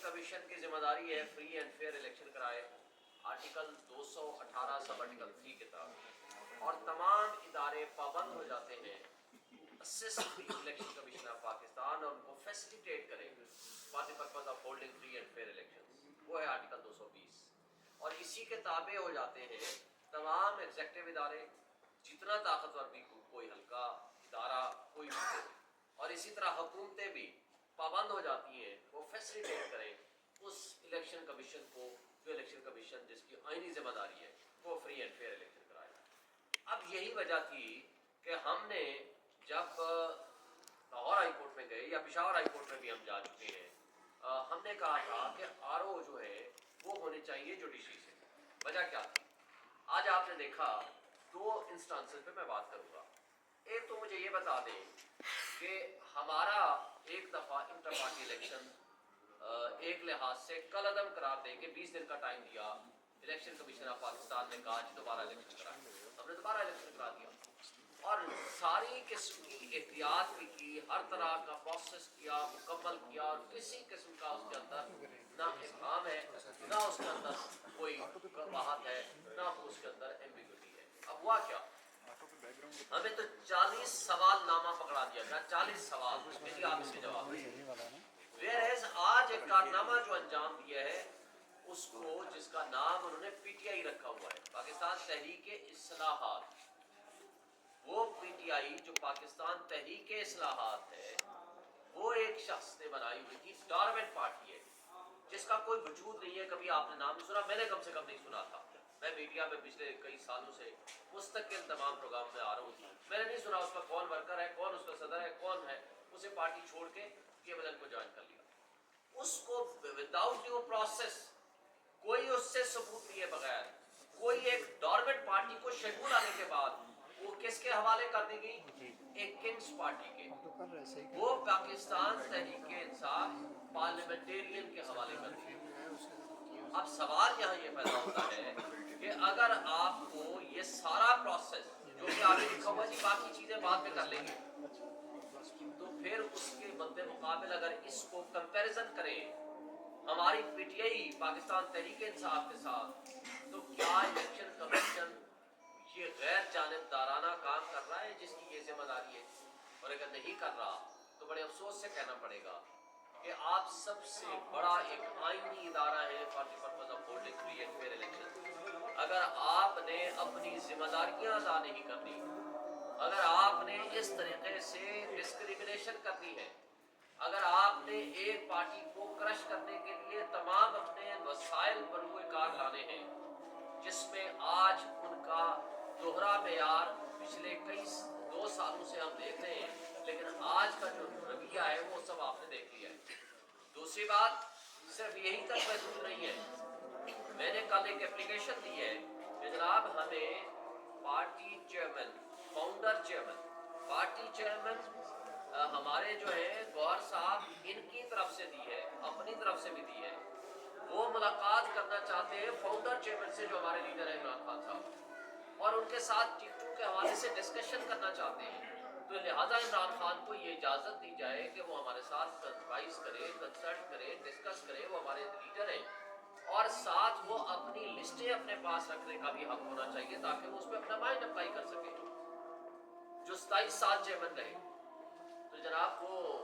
Commission کی ذمہ داری ہے فری اینڈ فیئر الیکشن کرائے، آرٹیکل 218 سب آرٹیکل 3 کے تحت، اور تمام ادارے پابند ہو جاتے ہیں assist the election commission of Pakistan اور ان کو فیسیلیٹیٹ کریں for the purpose of holding free and fair election, وہ ہے آرٹیکل 220، اور اسی کے تابع ہو جاتے ہیں تمام ایگزیکٹو ادارے، جتنا طاقتور بھی کوئی ہلکا ادارہ کوئی بھی ہو، اور اسی طرح حکومتیں بھی پابند ہو جاتی ہیں وہ فیسیلیٹیٹ کریں اس الیکشن کمیشن کو، جو الیکشن کمیشن جس کی آئینی ذمہ داری ہے وہ فری اینڈ فیئر الیکشن کرائے۔ اب یہی وجہ تھی کہ ہم نے جب لاہور ہائی کورٹ میں گئے یا پشاور ہائی کورٹ میں بھی ہم جا چکے ہیں، ہم نے کہا تھا کہ آر او جو ہے وہ ہونے چاہیے جوڈیشری سے۔ وجہ کیا تھی؟ آج آپ نے دیکھا دو انسٹانسز پہ میں بات کروں گا۔ ایک تو مجھے یہ بتا دیں کہ ہمارا ایک دفعہ انٹر پارٹی الیکشن ایک لحاظ سے کل عدم قرار دیں کہ 20 دن کا ٹائم دیا، الیکشن کمیشن آف پاکستان نے کہا جی دوبارہ الیکشن کرائیں، ہم نے دوبارہ الیکشن کرا دیا اور ساری قسم کی احتیاط بھی کی، ہر طرح کا پروسیس کیا، مکمل کیا، اور کسی قسم کا اس کے اندر نہ ابہام ہے، نہ اس کے اندر کوئی قباحت ہے، نہ اس کے اندر ایمبیگوٹی ہے۔ اب ہوا کیا؟ ہمیں تو 40 سوال نامہ پکڑا دیا گیا، 40 سوال کہ جی آپ اس کے جواب دیں۔ ویئرز آج ایک کارنامہ جو انجام دیا ہے اس کو، جس کا نام انہوں نے پی ٹی آئی رکھا ہوا ہے، پاکستان تحریک اصلاحات، وہ پی ٹی آئی جو پاکستان تحریک اصلاحات ہے وہ ایک شخص نے بنائی ہوئی تھی، ڈارمنٹ پارٹی ہے جس کا کوئی وجود نہیں ہے، کبھی آپ نے نام نہیں سنا، میں نے کم سے کم نہیں سنا تھا۔ میں میڈیا میں پچھلے کئی سالوں سے مستقل تمام پروگرام میں آ رہا ہوں، میں نے نہیں سنا اس کا کون ورکر ہے، کون اس کا صدر ہے، کون ہے، اسے پارٹی چھوڑ کے کیبل کو جوائن کر لیا۔ اس کو وداؤٹ ڈیو پروسیس، کوئی اس سے ثبوت لیے بغیر، کوئی ایک ڈارمنٹ پارٹی کو شیڈول آنے کے بعد وہ کس کے حوالے کر دی گئی؟ ایک کنگز پارٹی کے، وہ پاکستان تحریک انصاف پارلیمنٹیرین کے حوالے کر دی گئی۔ اب سوال یہاں یہ پیدا ہوتا ہے کہ اگر آپ کو یہ سارا پروسیس جو کہ آگے لکھا ہوا جی باقی چیزیں بعد میں کر لیں گے، تو پھر اس کے مد مقابل اگر اس کو کمپیریزن کریں ہماری P T I Pakistan Tehreek Insaf کے ساتھ، تو کیا الیکشن کمیشن یہ غیر جانبدارانہ کام کر رہا ہے جس کی یہ ذمہ داری ہے؟ اور اگر نہیں کر رہا تو بڑے افسوس سے کہنا پڑے گا کہ آپ سب سے بڑا ایک آئینی ادارہ ہے for the purpose of holding free and fair election, اگر آپ نے اپنی ذمہ داریاں ادا نہیں کرنی، اگر آپ نے اس طریقے سے ڈسکریمنیشن کرنی ہے، اگر آپ نے ایک پارٹی کو کرش کرنے کے لیے تمام اپنے وسائل بروئے کار لانے ہیں، جس میں آج ان کا دوہرا معیار پچھلے کئی 2 سالوں سے ہم دیکھ رہے ہیں، لیکن آج کا جو رویہ ہے وہ سب آپ نے دیکھ لیا ہے۔ دوسری بات صرف یہی تک محدود نہیں ہے، میں نے کل ایک اپلیکیشن دی ہے کہ جناب ہمیں party chairman, founder chairman, party chairman ہمارے جو ہے گوہر صاحب ان کی طرف سے دی ہے، اپنی طرف سے بھی دی ہے، وہ ملاقات کرنا چاہتے ہیں فاؤنڈر چیئرمین سے جو ہمارے لیڈر ہیں عمران خان صاحب، اور ان کے ساتھ ٹکٹوں کے حوالے سے ڈسکشن کرنا چاہتے ہیں، تو لہٰذا عمران خان کو یہ اجازت دی جائے کہ وہ ہمارے ساتھ ایڈوائز کرے، کنسلٹ کرے، ڈسکس کرے، وہ ہمارے لیڈر ہیں، اور ساتھ وہ اپنی لسٹیں اپنے پاس رکھنے کا بھی حق ہونا چاہیے تاکہ وہ اس پہ اپنا مائنڈ اپلائی کر سکے۔ جو 27 سال چیئرمین رہے، تو جناب وہ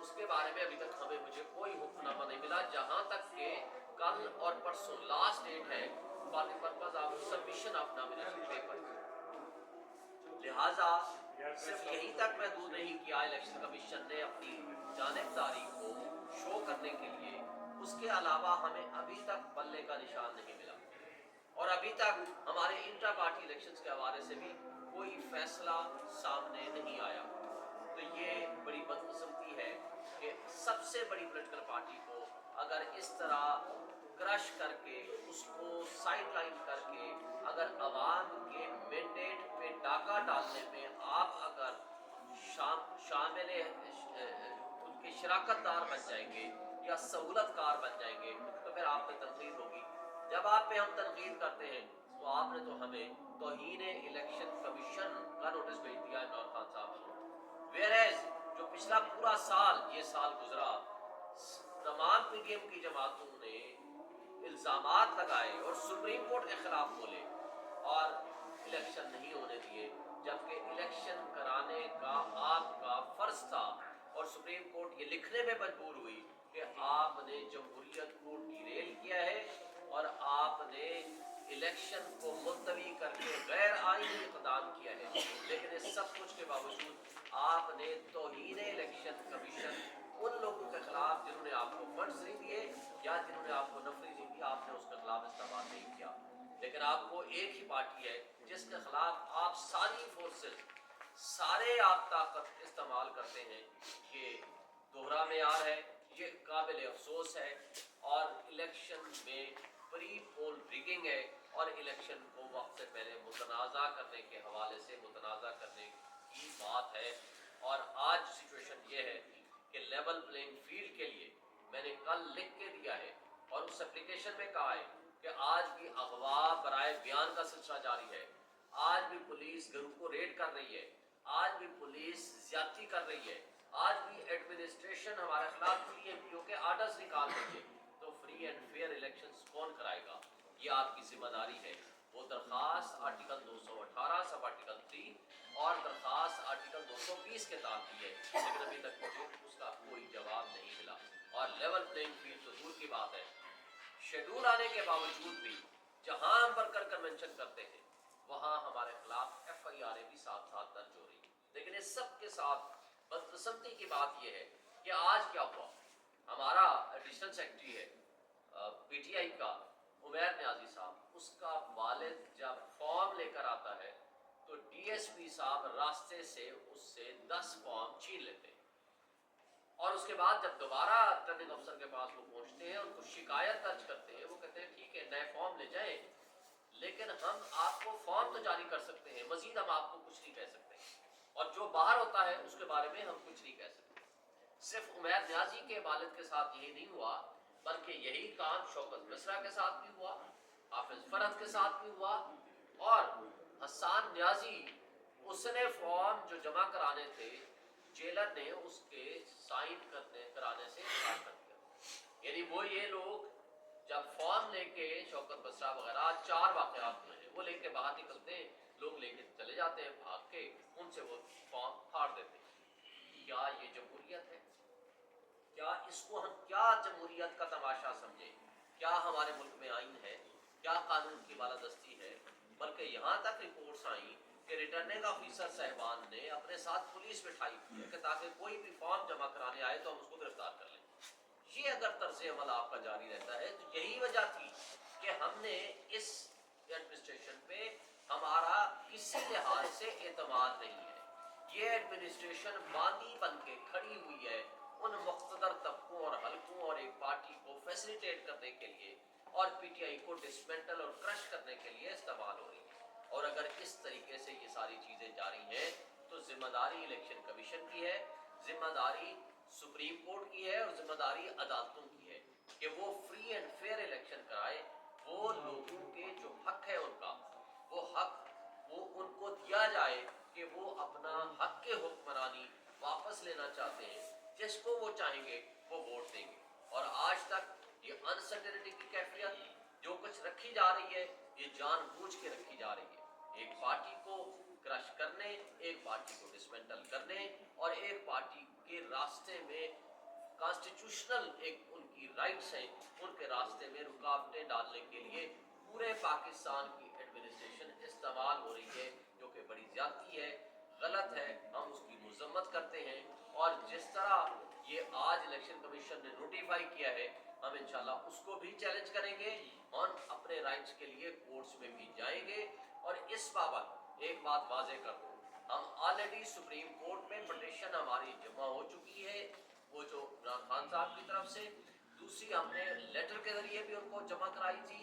اس کے بارے میں ابھی تک مجھے کوئی حکم نامہ نہیں ملا، جہاں تک کہ کل اور پرسوں لاسٹ ڈیٹ ہے for the purpose of submission of nomination paper. لہٰذا صرف یہی تک محدود نہیں کیا الیکشن کمیشن نے اپنی جانبداری کو شو کرنے کے لیے، اس کے علاوہ ہمیں ابھی تک بلے کا نشان نہیں ملا، اور ابھی تک ہمارے انٹرا پارٹی الیکشنز کے حوالے سے بھی کوئی فیصلہ سامنے نہیں آیا۔ تو یہ بڑی بدقسمتی ہے کہ سب سے بڑی پولیٹیکل پارٹی کو اگر اس طرح کرش کر کے، اس کو سائڈ لائن کر کے، اگر عوام کے مینڈیٹ پہ ڈاکہ ڈالنے میں آپ اگر شامل ان کے شراکت دار بن جائیں گے یا سہولت کار بن جائیں گے تو پھر آپ پہ تنقید ہوگی۔ جب آپ پہ ہم تنقید کرتے ہیں تو آپ نے تو ہمیں توہین الیکشن کمیشن کا نوٹس بھیج دیا عمران خان صاحب کو، ویئرز جو پچھلا پورا سال، یہ سال گزرا तमाम पीडीएम की जमातों ने इल्ज़ामात लगाए और सुप्रीम कोर्ट के खिलाफ बोले और इलेक्शन नहीं होने दिए, जबकि इलेक्शन कराने का आपका फर्ज था। और सुप्रीम कोर्ट ये लिखने में मजबूर हुई कि आपने जमहूरियत को डिरेल किया है और आपने इलेक्शन को मुलतवी करके गैर आईनी इक़दाम किया है। लेकिन इस सब कुछ के बावजूद आपने तौहीन इलेक्शन कमीशन उन लोगों के खिलाफ जिन्होंने आपको फंड्स नहीं दिए या जिन्होंने आपको नफरी नहीं दी, आपने उसके खिलाफ इस्तेमाल नहीं किया। लेकिन आपको एक ही पार्टी है जिसके खिलाफ आप सारी फोर्सेस, सारे आप ताकत इस्तेमाल करते हैं। ये दोहरा मेयार है, ये काबिल अफसोस है और इलेक्शन में प्री पोल रिगिंग है और इलेक्शन को वक्त से पहले मुतनाज़ा करने के हवाले से मुतनाज़ा करने की बात है। और आज सिचुएशन ये है कि लेवल प्लेइंग फील्ड के लिए मैंने कल लिख के दिया है और उस एप्लीकेशन में कहा है कि आज भी अगवा बराए बयान का सिलसिला जारी है, आज भी पुलिस घरों को रेड कर रही है, आज भी पुलिस ज्यादती कर रही है, आज भी एडमिनिस्ट्रेशन हमारे खिलाफ पीएमपीओ के आर्डर्स निकाल रही है। तो फ्री एंड फेयर इलेक्शंस कौन कराएगा? ये आपकी जिम्मेदारी है। वो दरखास्त आर्टिकल 218 सब आर्टिकल 3 और दरखास्त आर्टिकल 220 के तहत की है, लेकिन अभी तक मुझे उसका कोई जवाब नहीं मिला। और लेवल प्लेइंग फील्ड तो दूर की बात है, शेड्यूल आने के बावजूद भी जहां हम वर्कर कन्वेंशन करते हैं वहां हमारे खिलाफ FIR भी साथ साथ दर्ज हो रही है। लेकिन इस सब के साथ बदकिस्मती की बात यह है कि आज क्या हुआ, हमारा एडिशनल सेक्रेटरी है PTI का उमैर न्याजी साहब, उसका वालिद जब फॉर्म लेकर आता है तो DSP साहब रास्ते से उससे 10 फॉर्म छीन लेते हैं और उसके बाद जब दोबारा रिटर्निंग अफसर के पास वो पहुंचते हैं, उनको शिकायत दर्ज करते हैं, वो कहते हैं ठीक है नए फॉर्म ले जाएं, लेकिन हम आपको फॉर्म तो जारी कर सकते हैं, मजीद हम आपको कुछ नहीं कह सकते और जो बाहर होता है उसके बारे में हम कुछ नहीं कह सकते। सिर्फ उमैर न्याजी के वालिद के साथ यही नहीं हुआ, बल्कि यही काम शौकत मिश्रा के साथ भी हुआ, हाफिज फरहत के साथ भी हुआ और हसन न्याजी, उसने फॉर्म जो जमा कराने थे जेलर ने उसके साइन कराने से इनकार कर दिया। यानी वो ये लोग जब फॉर्म लेके शौकत मिश्रा वगैरह 4 वाकयात में है, वो लेके बाहर निकलते हैं, लोग लेके चले जाते हैं भाग के, उनसे वो फॉर्म फाड़ देते हैं। क्या ये जमहूरियत है? क्या इसको हम क्या जमहूरियत का तमाशा समझे? क्या हमारे मुल्क में आइन है? क्या कानून की बालादस्ती है? बल्कि यहाँ तक रिपोर्ट्स आई कि रिटर्निंग ऑफिसर साहिबान ने अपने साथ पुलिस बिठाई है कि ताकि कोई भी फॉर्म जमा कराने आए तो हम उसको गिरफ्तार कर लें। ये अगर तर्ज अमल आपका जारी रहता है तो यही वजह थी कि हमने इस एडमिनिस्ट्रेशन पे हमारा किसी लिहाज से एतमाद नहीं है। ये एडमिनिस्ट्रेशन बांदी बन के खड़ी हुई है उन मुख्तदर तबकों और हलकों और एक पार्टी को फैसिलिटेट करने के लिए और PTI को डिसमेंटल और क्रश करने के लिए इस्तेमाल हो रही है। और अगर इस तरीके से ये सारी चीज़ें जारी हैं तो जिम्मेदारी इलेक्शन कमीशन की है, जिम्मेदारी सुप्रीम कोर्ट की है और जिम्मेदारी अदालतों की है कि वो फ्री एंड फेयर इलेक्शन कराए। वो लोगों के जो हक है उनका, वो हक वो उनको दिया जाए कि वो अपना हक के हुक्मरानी वापस लेना चाहते हैं, जिसको वो चाहेंगे वो वोट देंगे। और आज तक ये अनसर्टेनिटी की कैफियत जो कुछ रखी जा रही है, ये जानबूझ के रखी जा रही है, एक पार्टी को क्रश करने, एक पार्टी को डिसमेंटल करने और एक पार्टी के रास्ते में कॉन्स्टिट्यूशनल एक उनकी राइट्स हैं उनके रास्ते में रुकावटें डालने के लिए पूरे पाकिस्तान की एडमिनिस्ट्रेशन इस्तेमाल हो रही है, जो कि बड़ी ज्यादती है, गलत है, हम उसकी मजम्मत करते हैं। और जिस तरह ये आज इलेक्शन कमीशन ने नोटिफाई किया है, हम इंशाल्लाह उसको भी चैलेंज करेंगे और अपने राइट्स के लिए कोर्ट्स में भी जाएंगे। और इस बाबत एक बात वाजे कर दूं, हम ऑलरेडी सुप्रीम कोर्ट में पिटीशन हमारी जमा हो चुकी है, वो जो इमरान खान साहब की तरफ से, दूसरी हमने लेटर के जरिए भी उनको जमा कराई थी,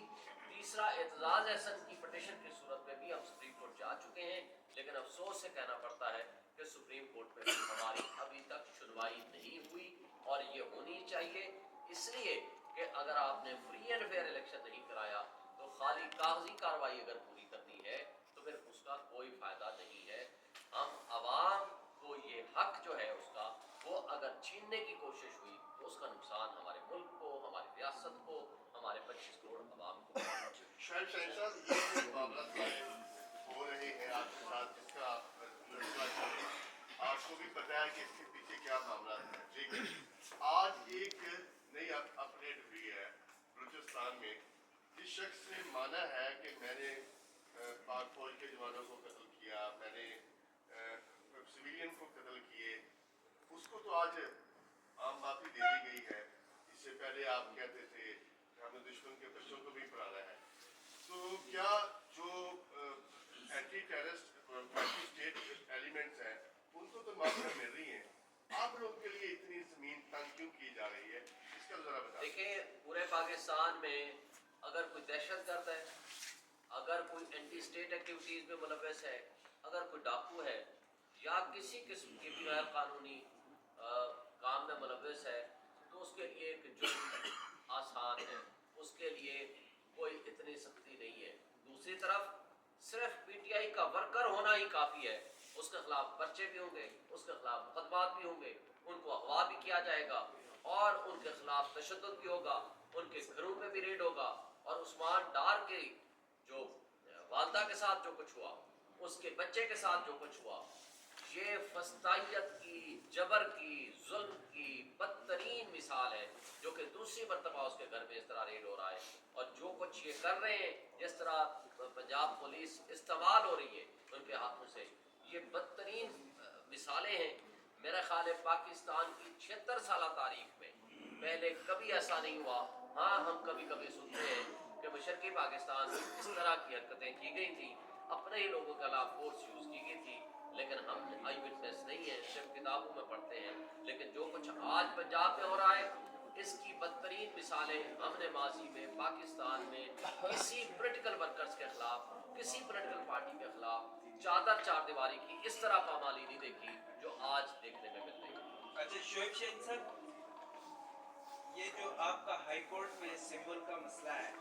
तीसरा एतजाज एहसन की पिटीशन की सूरत में भी हम सुप्रीम कोर्ट जा चुके हैं। लेकिन अफसोस से कहना पड़ता है कि सुप्रीम कोर्ट में हमारी अभी तक सुनवाई नहीं हुई और ये होनी चाहिए, इसलिए कि अगर आपने फ्री एंड फेयर इलेक्शन नहीं कराया तो खाली कागजी कार्रवाई अगर पूरी करनी है तो फिर उसका कोई फायदा नहीं है। हम आवाम को ये हक जो है उसका, वो अगर छीनने की कोशिश हुई तो उसका नुकसान हमारे मुल्क शाहिद शाहीन साहब, ये जो मामला हो रहे हैं आपके साथ, जिसका आप फैसला करें, आपको भी पता है कि इसके पीछे क्या मामला है, लेकिन आज एक नई अपडेट हुई है बलूचिस्तान में। जिस शख्स ने माना है कि मैंने पाक फौज के जवानों को कत्ल किया, मैंने सिविलियन को कत्ल किए, उसको तो आज आम माफी दे दी गई है। इससे पहले आप कहते थे कि हमें दुश्मन के बच्चों को भी पढ़ाना है। तो क्या जो anti terrorist anti state elements हैं, उनको तो माफिया मिल रही हैं, आप लोगों के लिए इतनी जमीन तंग क्यों की जा रही है, इसका जरा बताइए। देखिए, पूरे पाकिस्तान में अगर कोई दहशतगर्द है, अगर कोई एंटी स्टेट एक्टिविटीज़ में मुलव्वस है, अगर कोई डाकू है या किसी किस्म के भी गैर कानूनी काम में मुलव्वस है, तो उसके लिए एक जुर्म आसान है, उसके लिए कोई इतनी सख्ती नहीं है। दूसरी तरफ सिर्फ पीटीआई का वर्कर होना ही काफ़ी है, उसके खिलाफ पर्चे भी होंगे, उसके खिलाफ मुकदमात भी होंगे, उनको अगवा भी किया जाएगा और उनके खिलाफ तशद्दुद भी होगा, उनके घरों पे भी रेड होगा। और उस्मान डार के जो वालदा के साथ जो कुछ हुआ, उसके बच्चे के साथ जो कुछ हुआ, ये फस्तायत की, जबर की, जुल्म की बदतरीन मिसाल है, जो कि दूसरी मरतबा उसके घर में इस तरह रेड हो रहा है। और जो कुछ ये कर रहे हैं, जिस तरह पंजाब पुलिस इस्तेमाल हो रही है उनके हाथों से, ये बदतरीन मिसालें हैं। मेरा ख्याल है पाकिस्तान की 76 साल तारीख में पहले कभी ऐसा नहीं हुआ। हाँ, हम कभी कभी सुनते हैं कि मशरक़ी पाकिस्तान में इस तरह की हरकतें की गई थी, अपने ही लोगों के खिलाफ फोर्स यूज़ की गई थी, लेकिन हम आई विटनेस नहीं है, सिर्फ किताबों में पढ़ते हैं। लेकिन जो कुछ आज पंजाब में हो रहा है, इसकी बदतरीन मिसालें हमने माजी में पाकिस्तान में किसी पॉलिटिकल वर्कर्स के खिलाफ, किसी पॉलिटिकल पार्टी के खिलाफ चादर चार दीवारी की इस तरह पामाली नहीं देखी जो आज देखने में मिल रही है। अच्छा शोएब शाहीन साहब, ये जो आपका हाई कोर्ट में सिंबल का मसला है,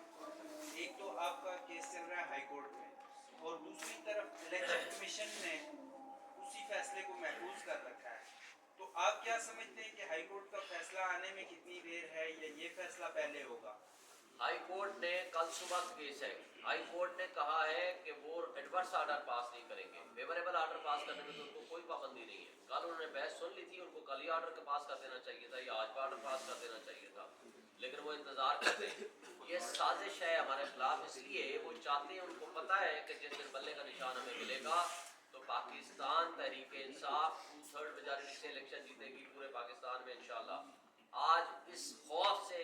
एक तो आपका केस चल रहा है हाई कोर्ट में और दूसरी तरफ इलेक्शन कमीशन ने उसी फैसले को महफूज कर रखा है। तो आप क्या समझते हैं कि हाई कोर्ट का फैसला आने में कितनी देर है या ये फैसला पहले होगा? हाई कोर्ट ने कल सुबह केस है, हाई कोर्ट ने कहा है कि वो एडवर्स आर्डर पास नहीं करेंगे, फेवरेबल आर्डर पास करने में तो उनको कोई पाबंदी नहीं है। कल उन्होंने बहस सुन ली थी, उनको कल ही आर्डर पास कर देना चाहिए था या आज का आर्डर पास कर देना चाहिए था, लेकिन वो इंतजार करते हैं। ये साजिश है हमारे खिलाफ, इसलिए वो चाहते हैं, उनको पता है कि जिस दिन बल्ले का निशान हमें मिलेगा तो पाकिस्तान तहरीक इंसाफ 2/3 मेजॉरिटी से इलेक्शन जीतेगी पूरे पाकिस्तान में इंशाल्लाह। आज इस खौफ से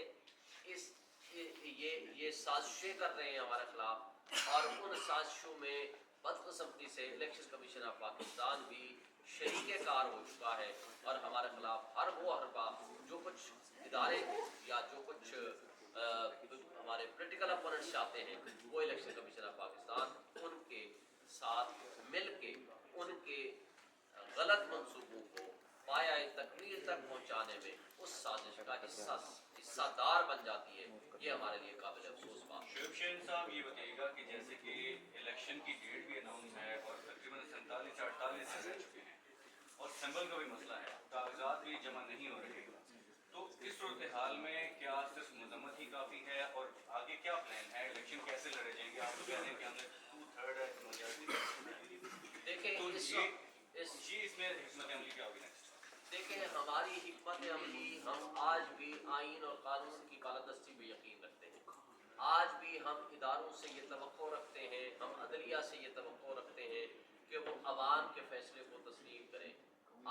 इस ये साजिशें कर रहे हैं हमारे खिलाफ, और उन साजिशों में बदकिस्मती से इलेक्शन कमीशन ऑफ पाकिस्तान भी शरीक कार हो चुका है और हमारे खिलाफ हर बात जो कुछ इदारे या जो कुछ हमारे पॉलिटिकल अपोनेंट्स चाहते हैं, वो इलेक्शन कमीशन ऑफ पाकिस्तान उनके साथ मिल के उनके गलत मंसूबों को पाया तकमील तक पहुँचाने में उस साजिश का हिस्सादार बन जाती है। ये हमारे लिए काबिल अफसोस बात है। शोएब शाहीन साहब, ये बताइएगा कि जैसे कि इलेक्शन की डेट भी अनाउंस है और तकरीबन 47 से 48 दिन रह चुके हैं और सिंबल का भी मसला है, कागजात भी जमा नहीं हो रहे, तो इस सूरत हाल में क्या सिर्फ मजम्मत ही काफ़ी है और आगे क्या प्लान है? इलेक्शन कैसे लड़े जाएंगे? आप तो कह रहे हैं कि हमने 2/3 है मेजॉरिटी, देखिए तो इसमें हिकमत अमली क्या होगी नेक्स्ट? देखिए, हमारी हिकमत अमली, हम आज भी आइन और कानून की बालादस्ती में यकीन रखते हैं। आज भी हम इदारों से ये तवक्को रखते हैं, हम अदलिया से ये तवक्को रखते हैं कि वो अवाम के फैसले को तस्लीम करें।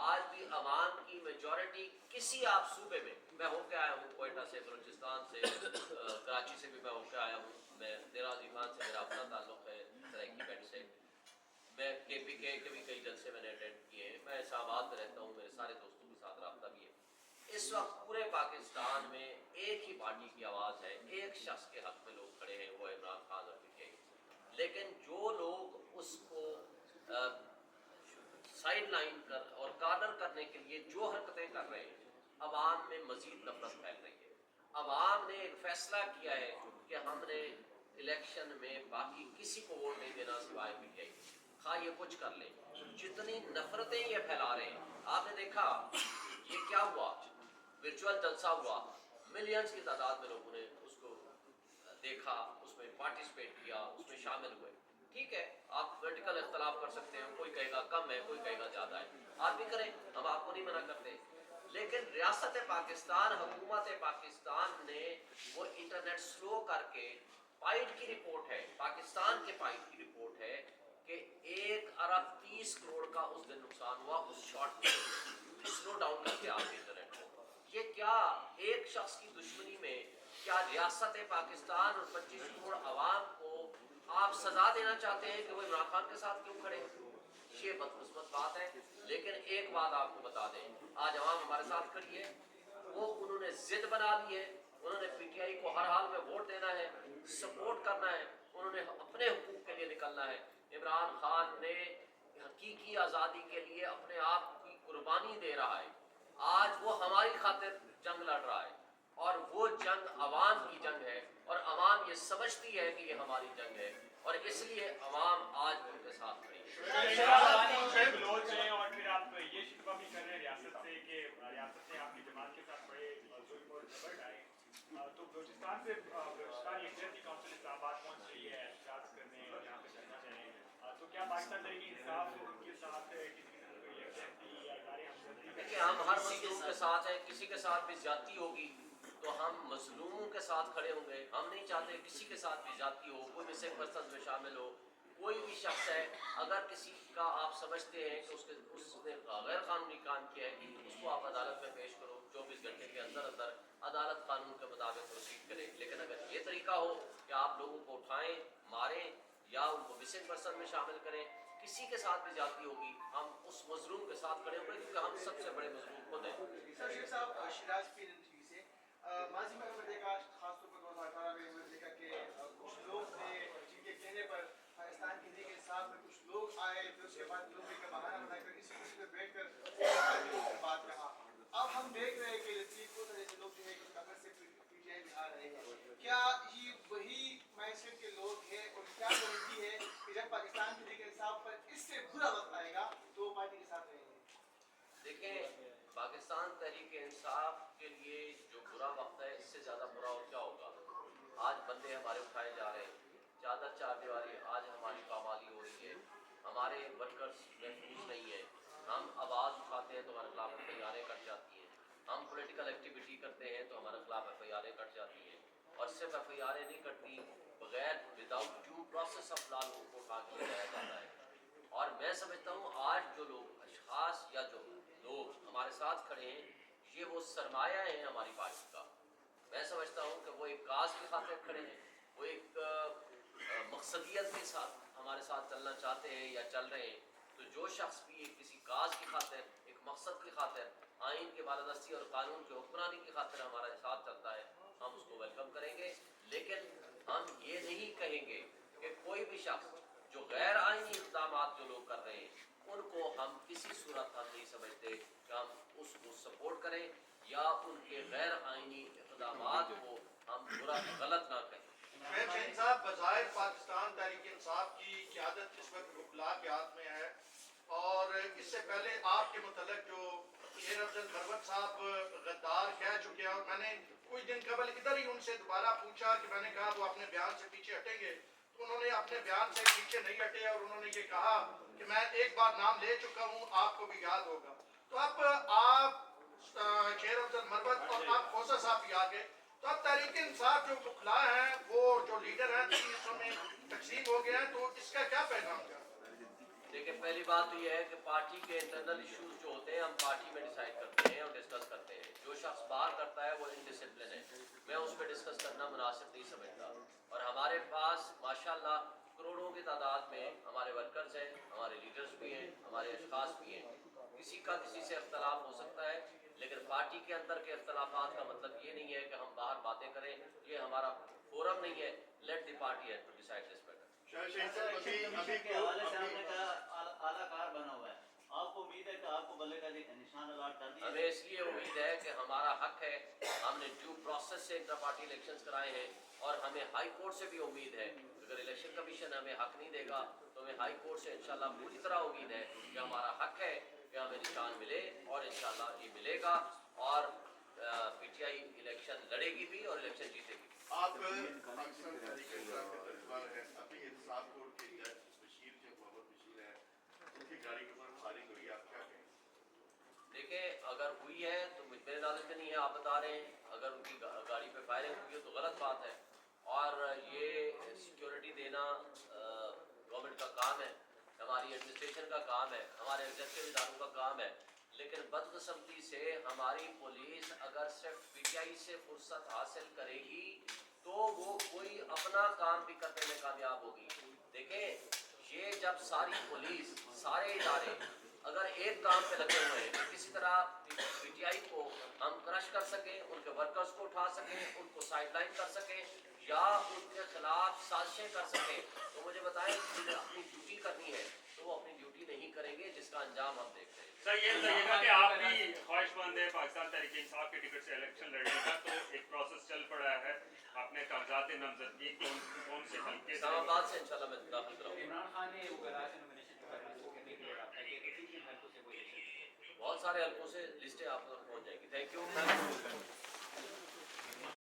आज भी अवाम की मेजॉरिटी किसी आप सूबे में, मैं होकर आया हूँ कोयटा से, बलूचिस्तान से, कराची से भी मैं होकर आया हूँ, मैं देराजी खान से मेरा अपना ताल्लुक़ है, सराइकी बेट से, मैं KPK के भी कई जलसे मैंने अटेंड किए हैं, मैं इस्लामाबाद में रहता हूँ, मेरे सारे दोस्तों के साथ रब्ता भी है। इस वक्त पूरे पाकिस्तान में एक ही पार्टी की आवाज़ है, एक शख्स के हक में लोग खड़े हैं, वो इमरान खान और PK। लेकिन जो लोग उसको साइड लाइन कर और कार्नर करने के लिए जो हरकतें कर रहे हैं, अवाम में मजीद नफरत फैल रही है। अवाम ने एक फैसला किया है कि हमने इलेक्शन में बाकी किसी को वोट नहीं देना सिवाय PTI। हाँ, ये कुछ कर ले, जितनी नफरतें ये फैला रहे हैं, आपने देखा ये क्या हुआ, वर्चुअल जलसा हुआ, मिलियंस की तादाद में लोगों ने उसको देखा, उसमें पार्टिसिपेट किया, उसमें शामिल हुए। ठीक है, आप वर्टिकल इख्तलाफ कर सकते हैं, कोई कहेगा कम है, कोई कहेगा ज़्यादा है, आप भी करें, हम आपको नहीं मना करते। लेकिन रियासत पाकिस्तान, हुकूमत पाकिस्तान ने वो इंटरनेट स्लो करके, पाइट की रिपोर्ट है, पाकिस्तान के पाइट की रिपोर्ट है कि 1,30,30,00,000 का उस दिन नुकसान हुआ उस शॉर्ट में, स्लो डाउन करके आपके इंटरनेट को। ये क्या एक शख्स की दुश्मनी में क्या रियासत पाकिस्तान और 25 करोड़ अवाम को आप सजा देना चाहते हैं कि वो इमरान खान के साथ क्यों खड़े? ये बदकिस्मत बात है। लेकिन एक बात आपको बता दें, आज अवाम हमारे साथ खड़ी है, वो उन्होंने जिद बना ली है, उन्होंने पीटीआई को हर हाल में वोट देना है, सपोर्ट करना है, उन्होंने अपने हुकूक के लिए निकलना है। इमरान खान ने हकीकी आज़ादी के लिए अपने आप की कुर्बानी दे रहा है, आज वो हमारी खातिर जंग लड़ रहा है और वो जंग अवाम की जंग है और अवाम ये समझती है कि ये हमारी जंग है और इसलिए अवाम आज उनके साथ खड़ी है। बलोच हैं और फिर आप ये शिकवा भी कर रहे हैं रियासत से कि रियासत ने आपकी जमात के साथ बड़े जुल्म और जबर ढाए, तो बलूचिस्तान से बलूचिस्तान यकजहती काउंसिल इस्लामाबाद पहुंच रही है एहतजाज करने यहाँ पे करना चाहें, तो क्या पाकिस्तान तरीके इंसाफ उनके साथ किसी किस्म की यकजहती या इदारे हमदर्दी? देखिए, हम हर मजलूम के साथ हैं, किसी के साथ भी ज्यादती होगी तो हम मजलूमों के साथ खड़े होंगे। हम नहीं चाहते किसी के साथ भी ज्यादती हो, कोई मिसिंग पर्सन में शामिल हो, कोई भी शख्स है, अगर किसी का आप समझते हैं कि उसने गैर कानूनी काम किया है, उसको आप अदालत में पेश करो, 24 घंटे के अंदर अंदर अदालत कानून के मुताबिक प्रोसीड करे। लेकिन अगर ये तरीका हो कि आप लोगों को उठाएं, मारें या उनको मिसिंग पर्सन में शामिल करें, किसी के साथ भी जाती होगी, हम उस मजलूम के साथ खड़े होंगे क्योंकि हम सबसे बड़े मजलूम खुद हैं। सर शेख साहब, शिराज की नजरिए से माजी में हमने देखा, खासतौर पर 2018 में हमने देखा कि कुछ लोग थे जिनके कहने पर पाकिस्तान के तहरीक इंसाफ में कुछ लोग आए, फिर उसके बाद लोग का बहाना बनाकर इसी कुर्सी पर बैठकर बात कहा। अब हम देख रहे हैं कि लतीफ को तरह से लोग जो है कांग्रेस से पीटीआई में आ रहे हैं, क्या ये वही माइंडसेट के लोग हैं और क्या गारंटी है कि जब पाकिस्तान के तहरीक इंसाफ पर इससे बुरा वक्त आएगा तो वो पार्टी के साथ रहेंगे? देखें, पाकिस्तान तहरीक इंसाफ के लिए जो बुरा वक्त है, इससे ज़्यादा बुरा और क्या होगा। आज बंदे हमारे उठाए जा रहे हैं, चादर चार दीवारी, आज हमारी पामाली हो रही है, हमारे वर्कर्स महफूज नहीं है, हम आवाज़ उठाते हैं तो हमारे खिलाफ एफआईआरें कट जाती हैं, हम पॉलिटिकल एक्टिविटी करते हैं तो हमारे खिलाफ एफआईआरें कट जाती हैं, और सिर्फ एफआईआरें नहीं कटती, बगैर without due process of law लोगों को उठा के ले जाया जाता है। और मैं समझता हूँ आज जो लोग अशखास या जो लोग हमारे साथ खड़े हैं, ये वो सरमाया है हमारी पार्टी का। मैं समझता हूँ कि वो एक काज की खातिर खड़े हैं, वो एक मकसदियत के साथ हमारे साथ चलना चाहते हैं या चल रहे हैं। तो जो शख्स भी किसी काज की खातिर, एक मकसद की खातिर, आइन के बालादस्ती और कानून की हुक्मरानी की खातिर हमारे साथ चलता है, हम उसको वेलकम करेंगे। लेकिन हम ये नहीं कहेंगे कि कोई भी शख्स जो गैर आइनी इक़दाम जो लोग कर रहे हैं, उनको हम किसी सूरत हम नहीं समझते कि हम उसको सपोर्ट करें या उनके गैर आइनी इक़दाम को हम बुरा गलत ना कहें। शेख साहब, बज़ाहिर पाकिस्तान तहरीक इंसाफ की क़यादत इस वक्त वकला के हाथ में है, और इससे पहले आपके मुतल्लिक़ जो शेर अफजल मरवत साहब गद्दार कह चुके हैं, और मैंने कुछ दिन कबल इधर ही उनसे दोबारा पूछा कि मैंने कहा वो अपने बयान से पीछे हटेंगे, तो उन्होंने अपने बयान से पीछे नहीं हटे और उन्होंने ये कहा कि मैं एक बार नाम ले चुका हूँ, आपको भी याद होगा। तो अब आप शेर अफजल मरवत और आप खोसा साहब भी आ गए, तो अब तहरीक इंसाफ जो बुखला है, वो जो लीडर है 3 हिस्सों में तकसीम हो गया है, तो इसका क्या पैगाम क्या? देखिए, पहली बात तो यह है कि पार्टी के इंटरनल इश्यूज जो होते हैं हम पार्टी में डिसाइड करते हैं और डिस्कस करते हैं। जो शख्स बाहर करता है वो इनडिसिप्लिन है, मैं उस पर डिस्कस करना मुनासिब नहीं समझता। और हमारे पास माशाल्लाह करोड़ों की तादाद में हमारे वर्कर्स हैं, हमारे लीडर्स भी हैं, हमारे अशखास भी हैं। किसी का किसी से इख्तलाफ हो सकता है, लेकिन पार्टी के अंदर के इख्तलाफात का मतलब ये नहीं है कि हम बाहर बातें करें, ये हमारा फोरम नहीं है। Let the party have to decide this matter. के हवाले से आपने कहा आलाकार बना हुआ है, आपको उम्मीद है कि आपको बल्ले का निशान अलॉट कर दिया? हमें इसलिए उम्मीद है कि हमारा हक है, हमने ड्यू प्रोसेस से इंटर पार्टी इलेक्शंस कराए हैं और हमें हाई कोर्ट से भी उम्मीद है। अगर इलेक्शन कमीशन हमें हक नहीं देगा तो हमें हाई कोर्ट से इंशाल्लाह पूरी तरह उम्मीद है कि हमारा हक है कि हमें निशान मिले, और इंशाल्लाह ये मिलेगा, और पीटीआई इलेक्शन लड़ेगी भी और इलेक्शन जीतेगी। आप पाकिस्तान तहरीक इंसाफ के तर्जुमान हैं, अभी इंसाफ कोर्ट के जज बशीर जो मोहम्मद बशीर हैं, उनकी गाड़ी के ऊपर फायरिंग हुई, आप क्या कहें? देखिए, अगर हुई है तो मुझ मेरे नॉलेज में नहीं है, आप बता रहे हैं। अगर उनकी गाड़ी पे फायरिंग हुई है तो गलत बात है, और ये सिक्योरिटी देना गवर्नमेंट का काम है, हमारी एडमिनिस्ट्रेशन का काम है, हमारे एग्जीक्यूटिव इदारों का काम है। लेकिन बदकिस्मती से हमारी पुलिस अगर सिर्फ पीटीआई से फुर्सत हासिल करेगी तो वो कोई अपना काम भी करने में कामयाब होगी। देखें, ये जब सारी पुलिस, सारे इदारे अगर एक काम पे लगे हुए हैं कि किसी तरह पीटीआई को हम क्रश कर सकें, उनके वर्कर्स को उठा सकें, उनको साइडलाइन कर सकें या उनके खिलाफ साजिशें कर सकें, तो मुझे बताएं, जिन्हें अपनी ड्यूटी करनी है तो वो अपनी ड्यूटी नहीं करेंगे, जिसका अंजाम हम देख रहे हैं। सर ये बताइएगा कि आप भी ख्वाहिशमंद है पाकिस्तान तहरीक इंसाफ के टिकट से इलेक्शन लड़ने का, तो एक प्रोसेस चल पड़ा है, अपने कागजात नामजदगी कौन से हल्के से इस्लामाबाद से इंशाल्लाह मैं दाखिल कराऊंगा। इमरान खान ने वो करा से नॉमिनेशन करना इसको कहने के लिए रहा था कि किसी भी हल्कों से वो इलेक्शन बहुत सारे हल्कों से लिस्टें आप तक पहुंच जाएंगी। Thank you.